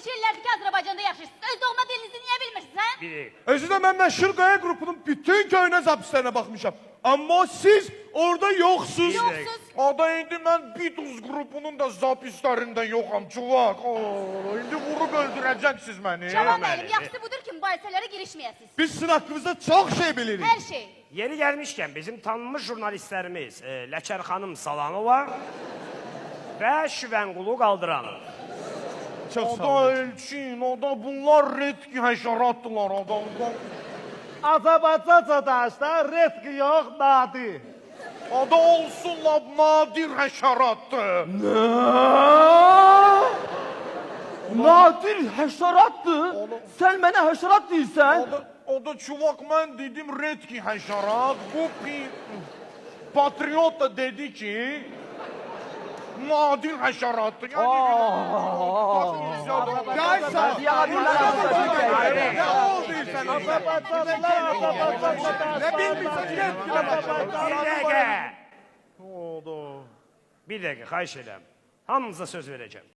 neçə illərdir ki, Azərbaycanda yaşayırsınız. Öz doğma dilinizi niyə bilmirsiniz, hə? Bilir. Özü də mən Məşhur Qaya qrupunun bütün köhnə zapislərinə baxmışam. Amma siz orada yoxsuz. Yoxsuz. Ada indi mən Beatles qrupunun da zapislərində yoxam, çuvaq. İndi vurub öldürəcəksiniz məni. Cavan bəyim, yaxşısı budur ki, mübahisələrə girişməyəsiniz. Biz sizin haqqınızda çox şey bilirik. Hər şey. Yeri gəlmişkən bizim tanınmış jurnalistlərimiz Ləçər xanım Salanova və Şüvənqulu Qaldıranov. Çox sağ olun. Elçin, bunlar redki həşəratdılar, adamlar. Azərbaycan daşlar redki yox, nadir. Ada olsunlar nadir həşəratdır. Nadir həşəratdır? Sən mənə həşərat deyirsən? O da çuvaq, mən dedim redki həşərat. Bu patriot da dedi ki, nadir həşəratdır. Bir dəqiqə, xahiş edirəm. Hamınıza söz verəcəm.